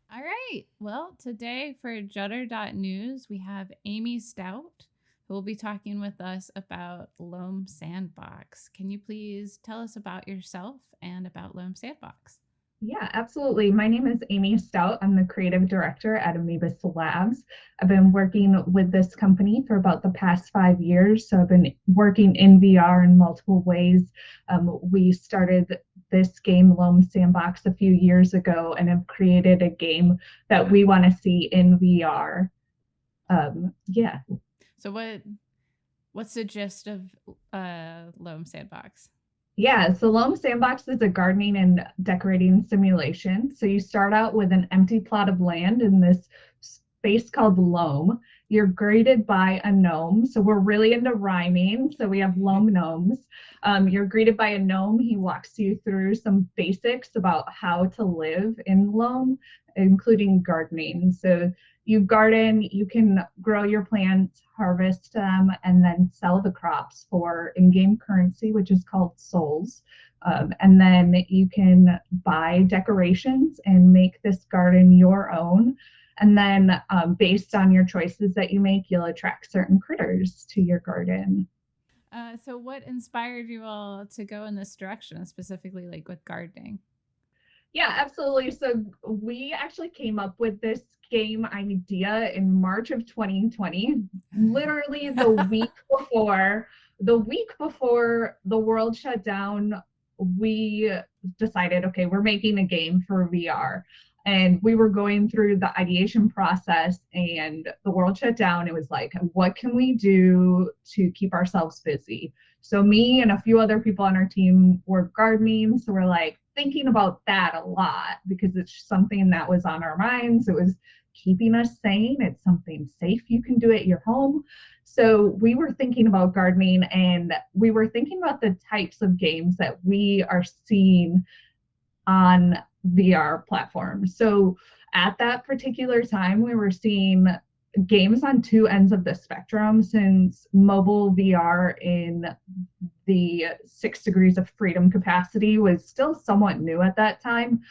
All right. Well, today for Judder.news, we have Amy Stout, who will be talking with us about Loam Sandbox. Can you please tell us about yourself and about Loam Sandbox? Yeah, absolutely. My name is Amy Stout. I'm the creative director at Ameobus Labs. I've been working with this company for about the past 5 years. So I've been working in VR in multiple ways. We started this game, Loam Sandbox, a few years ago and have created a game that we want to see in VR. Yeah. So what's the gist of Loam Sandbox? Yeah, so Loam Sandbox is a gardening and decorating simulation. So you start out with an empty plot of land in this space called Loam. You're greeted by a gnome. So we're really into rhyming. So we have Loam gnomes. You're greeted by a gnome. He walks you through some basics about how to live in Loam, including gardening. So you garden, you can grow your plants, harvest them, and then sell the crops for in game currency, which is called souls. And then you can buy decorations and make this garden your own. And then, based on your choices that you make, you'll attract certain critters to your garden. So what inspired you all to go in this direction, specifically like with gardening? Yeah, absolutely. So we actually came up with this game idea in March of 2020, literally the week before the world shut down. We decided, okay, we're making a game for VR. And we were going through the ideation process and the world shut down. It was like, what can we do to keep ourselves busy? So me and a few other people on our team were gardening. So we're like thinking about that a lot because it's something that was on our minds. It was keeping us sane. It's something safe you can do at your home. So we were thinking about gardening and we were thinking about the types of games that we are seeing on VR platforms. So at that particular time, we were seeing games on two ends of the spectrum since mobile VR in the 6 degrees of freedom capacity was still somewhat new at that time.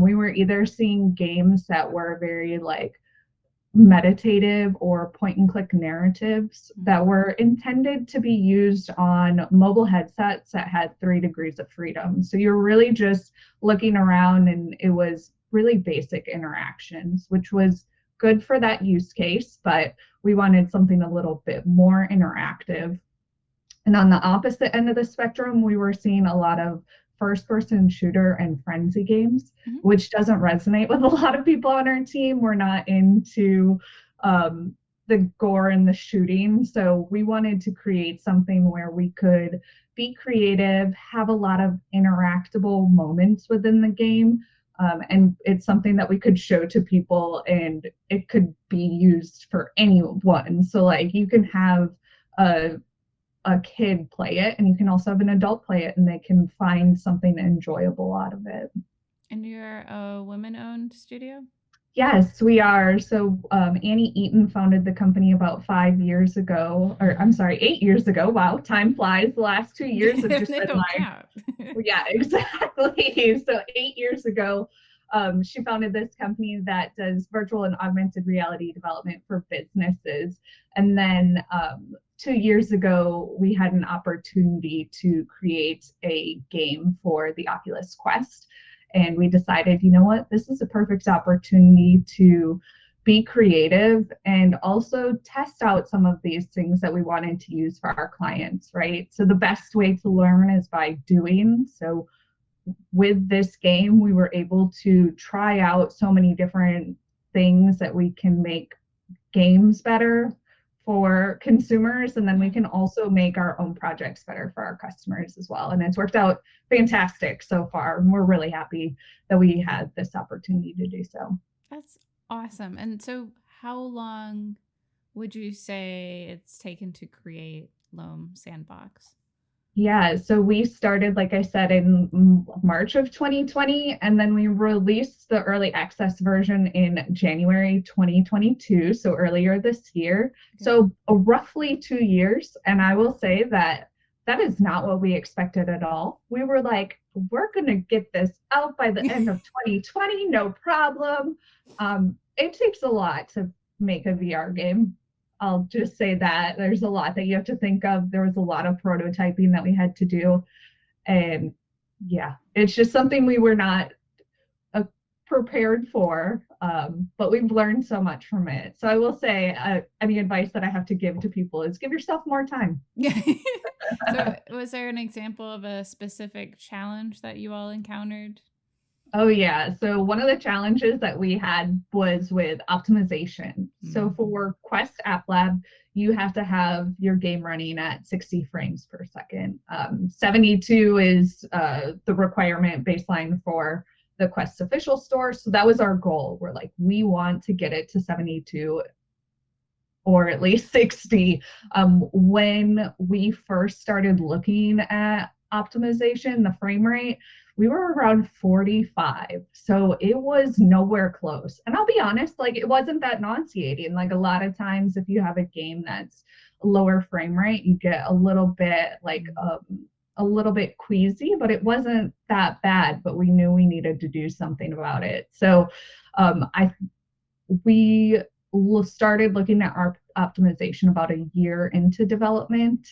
We were either seeing games that were very like meditative or point and click narratives that were intended to be used on mobile headsets that had 3 degrees of freedom. So you're really just looking around and it was really basic interactions, which was good for that use case, but we wanted something a little bit more interactive. And on the opposite end of the spectrum, we were seeing a lot of first person shooter and frenzy games, Mm-hmm. which doesn't resonate with a lot of people on our team. We're not into the gore and the shooting. So we wanted to create something where we could be creative, have a lot of interactable moments within the game. And it's something that we could show to people and it could be used for anyone. So, like, you can have a kid play it and you can also have an adult play it and they can find something enjoyable out of it. And you're a women owned studio? Yes, we are. So Annie Eaton founded the company about 5 years ago, or I'm sorry, 8 years ago. Wow, time flies. The last 2 years have just They been don't like, count. yeah, exactly. So 8 years ago, she founded this company that does virtual and augmented reality development for businesses. And then 2 years ago, we had an opportunity to create a game for the Oculus Quest. And we decided, you know what, this is a perfect opportunity to be creative and also test out some of these things that we wanted to use for our clients, right? So the best way to learn is by doing. So with this game, we were able to try out so many different things that we can make games better for consumers. And then we can also make our own projects better for our customers as well. And it's worked out fantastic so far. And we're really happy that we had this opportunity to do so. That's awesome. And so, how long would you say it's taken to create Loam Sandbox? Yeah, so we started, like I said, in March of 2020, and then we released the early access version in January 2022, so earlier this year. Okay. So roughly 2 years. And I will say that that is not what we expected at all. We were like, we're going to get this out by the end of 2020, no problem. It takes a lot to make a VR game. I'll just say that there's a lot that you have to think of. There was a lot of prototyping that we had to do. And yeah, it's just something we were not prepared for, but we've learned so much from it. So I will say, any advice that I have to give to people is give yourself more time. Yeah. So was there an example of a specific challenge that you all encountered? Oh yeah. So one of the challenges that we had was with optimization. So for Quest App Lab, you have to have your game running at 60 frames per second. 72 is the requirement baseline for the Quest official store. So that was our goal. We're like, we want to get it to 72 or at least 60. When we first started looking at optimization, the frame rate, we were around 45. So it was nowhere close. And I'll be honest, like it wasn't that nauseating. Like a lot of times if you have a game that's lower frame rate, you get a little bit like a little bit queasy, but it wasn't that bad, but we knew we needed to do something about it. So we started looking at our optimization about a year into development.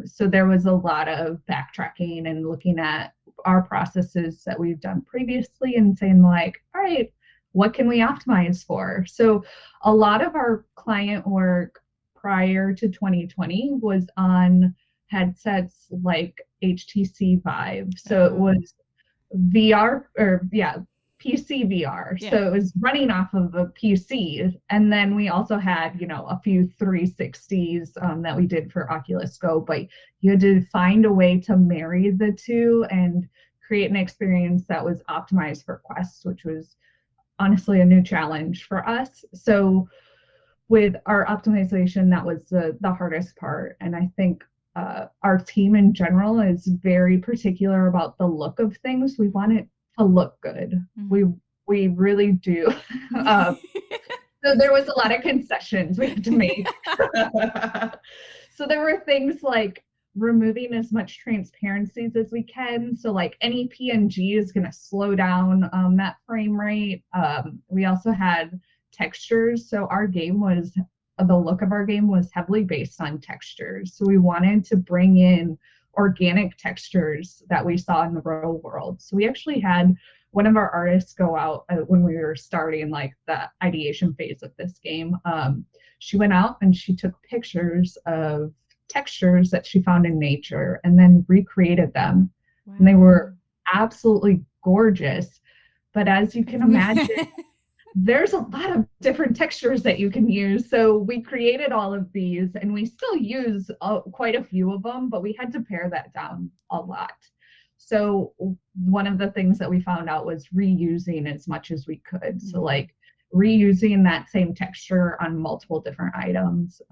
So there was a lot of backtracking and looking at our processes that we've done previously and saying like, all right, what can we optimize for? So a lot of our client work prior to 2020 was on headsets like HTC Vive. So it was VR PC VR. Yeah. So it was running off of a PC. And then we also had, a few 360s that we did for Oculus Go, but you had to find a way to marry the two and create an experience that was optimized for Quest, which was honestly a new challenge for us. So with our optimization, that was the hardest part. And I think our team in general is very particular about the look of things. We want it to look good. We really do. So there was a lot of concessions we had to make. So there were things like removing as much transparencies as we can. So like any PNG is going to slow down that frame rate. We also had textures. So the look of our game was heavily based on textures. So we wanted to bring in organic textures that we saw in the real world. So we actually had one of our artists go out when we were starting like the ideation phase of this game. She went out and she took pictures of textures that she found in nature and then recreated them. Wow. And they were absolutely gorgeous. But as you can imagine, there's a lot of different textures that you can use. So we created all of these and we still use quite a few of them, but we had to pare that down a lot. So one of the things that we found out was reusing as much as we could. So like reusing that same texture on multiple different items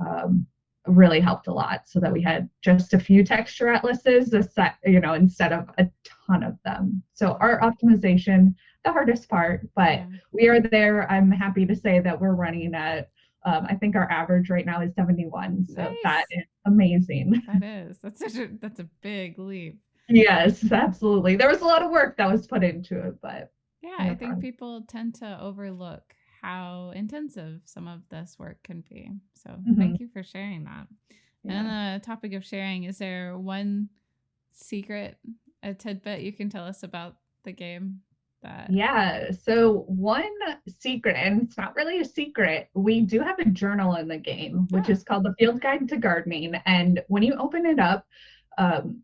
really helped a lot so that we had just a few texture atlases, instead of a ton of them. So our optimization, the hardest part, but we are there. I'm happy to say that we're running at, I think our average right now is 71. So nice. That is amazing. That is. That's a big leap. Yes, absolutely. There was a lot of work that was put into it, but yeah, I think people tend to overlook how intensive some of this work can be. So thank you for sharing that. Yeah. And on the topic of sharing, is there one secret, a tidbit you can tell us about the game? Yeah, so one secret, and it's not really a secret, we do have a journal in the game, which is called the Field Guide to Gardening. And when you open it up,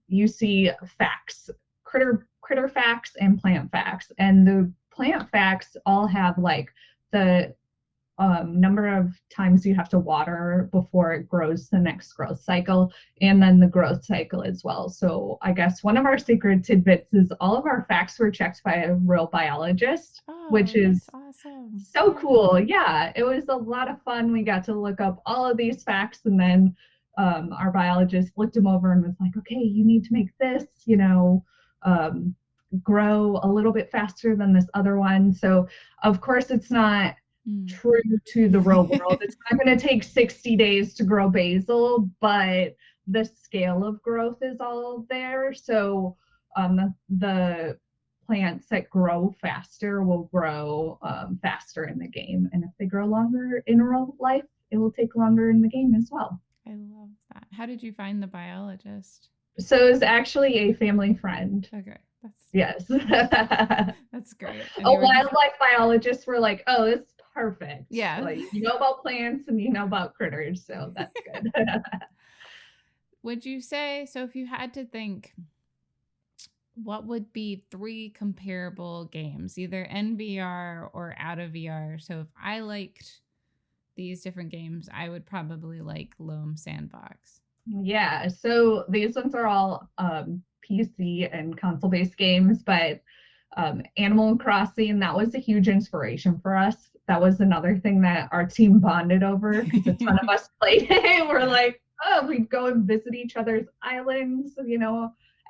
you see facts, critter facts and plant facts. And the plant facts all have like the number of times you have to water before it grows the next growth cycle, and then the growth cycle as well. So I guess one of our secret tidbits is all of our facts were checked by a real biologist, which is awesome. So cool. Yeah, it was a lot of fun. We got to look up all of these facts, and then our biologist looked them over and was like, okay, you need to make this, grow a little bit faster than this other one. So of course it's not true to the real world. It's not going to take 60 days to grow basil, but the scale of growth is all there. So the plants that grow faster will grow faster in the game. And if they grow longer in real life, it will take longer in the game as well. I love that. How did you find the biologist? So it's actually a family friend. Okay, that's Yes. that's great. And A you were wildlife biologist were like, oh, this is perfect. yeah. Like, you know about plants and you know about critters, so that's good. Would you say so? If you had to think, what would be 3 comparable games, either in VR or out of VR? So if I liked these different games, I would probably like Loam Sandbox. Yeah, so these ones are all PC and console-based games, but Animal Crossing, that was a huge inspiration for us. That was another thing that our team bonded over because a ton of us played it. We're like, oh, we'd go and visit each other's islands,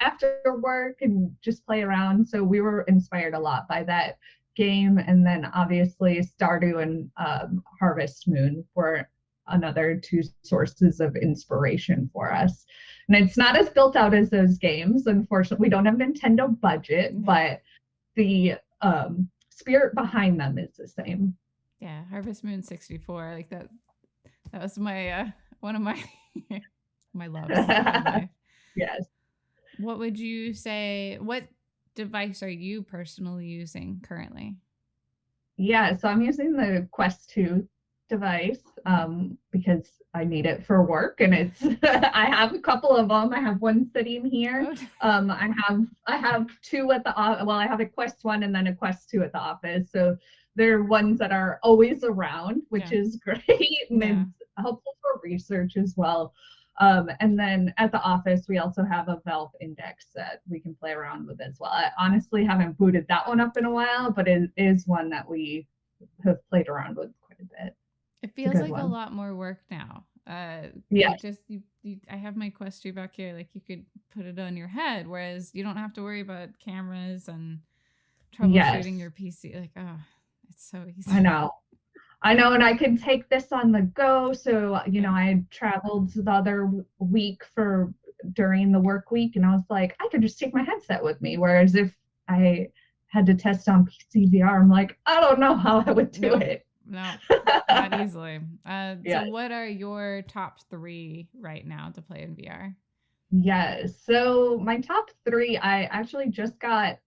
after work and just play around. So we were inspired a lot by that game. And then obviously Stardew and Harvest Moon were another 2 sources of inspiration for us. And it's not as built out as those games. Unfortunately, we don't have Nintendo budget, but the spirit behind them is the same. Yeah, Harvest Moon 64, like that was my one of my my loves in life. Yes. What would you say, what device are you personally using currently? Yeah, so I'm using the Quest 2 device because I need it for work, and it's I have a couple of them. I have one sitting here. Okay. I have 2 at the well, I have a Quest 1 and then a Quest 2 at the office. So they're ones that are always around, which is great, and it's helpful for research as well. And then at the office, we also have a Valve Index that we can play around with as well. I honestly haven't booted that one up in a while, but it is one that we have played around with quite a bit. It feels like a lot more work now. Yeah. I have my Quest 2 back here. Like, you could put it on your head, whereas you don't have to worry about cameras and troubleshooting your PC. Like, oh, it's so easy. I know, and I could take this on the go. So, I traveled the other week during the work week, and I was like, I could just take my headset with me. Whereas if I had to test on PC VR, I'm like, I don't know how I would do it. No, not easily. So what are your top 3 right now to play in VR? Yes. So my top 3, I actually just got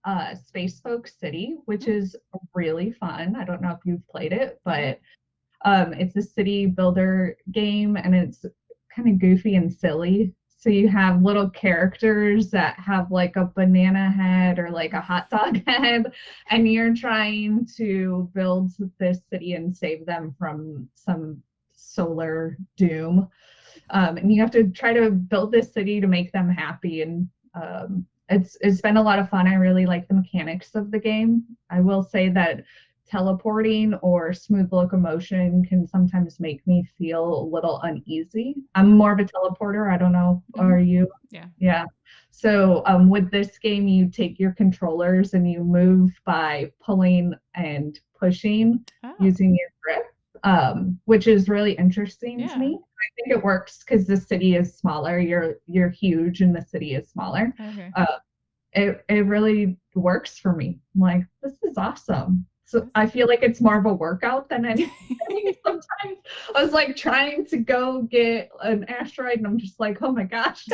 Space Folk City, which is really fun. I don't know if you've played it, but it's a city builder game, and it's kind of goofy and silly. So you have little characters that have like a banana head or like a hot dog head, and you're trying to build this city and save them from some solar doom. And you have to try to build this city to make them happy. And it's been a lot of fun. I really like the mechanics of the game. I will say that teleporting or smooth locomotion can sometimes make me feel a little uneasy. I'm more of a teleporter. I don't know. Are you? Yeah. So with this game, you take your controllers and you move by pulling and pushing using your grip, which is really interesting to me. I think it works because the city is smaller. You're huge and the city is smaller. Okay. It really works for me. I'm like, this is awesome. So I feel like it's more of a workout than anything. Sometimes I was like trying to go get an asteroid and I'm just like, oh my gosh.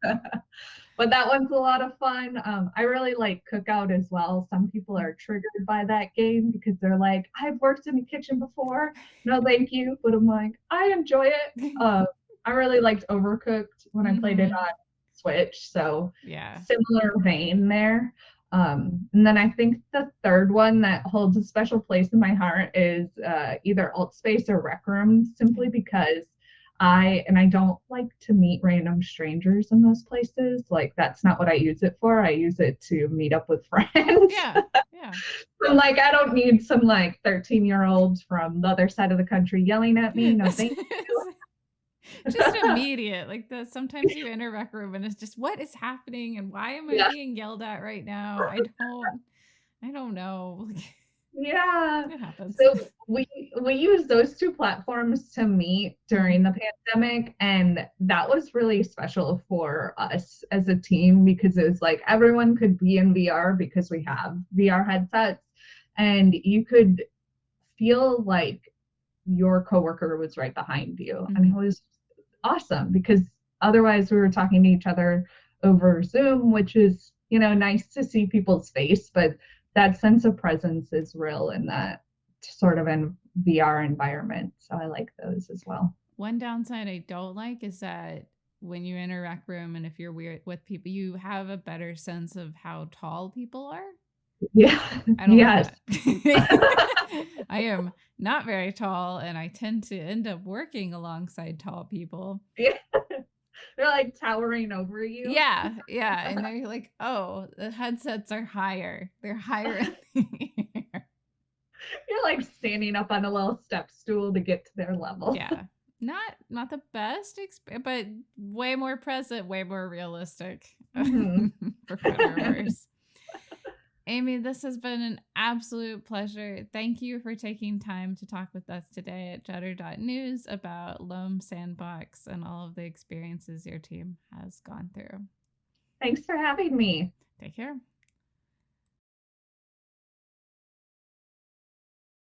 But that one's a lot of fun. I really like Cookout as well. Some people are triggered by that game because they're like, I've worked in the kitchen before. No, thank you. But I'm like, I enjoy it. I really liked Overcooked when I played it on Switch. So similar vein there. And then I think the third one that holds a special place in my heart is either Altspace or Rec Room, simply because I don't like to meet random strangers in those places. Like, that's not what I use it for. I use it to meet up with friends. Yeah. So, like, I don't need some like 13-year-old from the other side of the country yelling at me. No, thank you. Just immediate. Like, sometimes you enter Rec Room and it's just, what is happening and why am I being yelled at right now? I don't know. It happens. So we use those two platforms to meet Mhm. during the pandemic, and that was really special for us as a team because it was like everyone could be in VR because we have VR headsets, and you could feel like your coworker was right behind you, and it Mhm. was awesome because otherwise we were talking to each other over Zoom, which is, nice to see people's face, but that sense of presence is real in that sort of VR environment. So I like those as well. One downside I don't like is that when you're in a rec room and if you're weird with people, you have a better sense of how tall people are. Yeah. I don't like Yes. that. I am not very tall and I tend to end up working alongside tall people. Yeah. They're like towering over you. Yeah, yeah. And they're like, oh, the headsets are higher. They're higher in the air. You're like standing up on a little step stool to get to their level. Yeah. Not the best but way more present, way more realistic. Mhm. For better or worse. Amy, this has been an absolute pleasure. Thank you for taking time to talk with us today at Judder.news about Loam Sandbox and all of the experiences your team has gone through. Thanks for having me. Take care.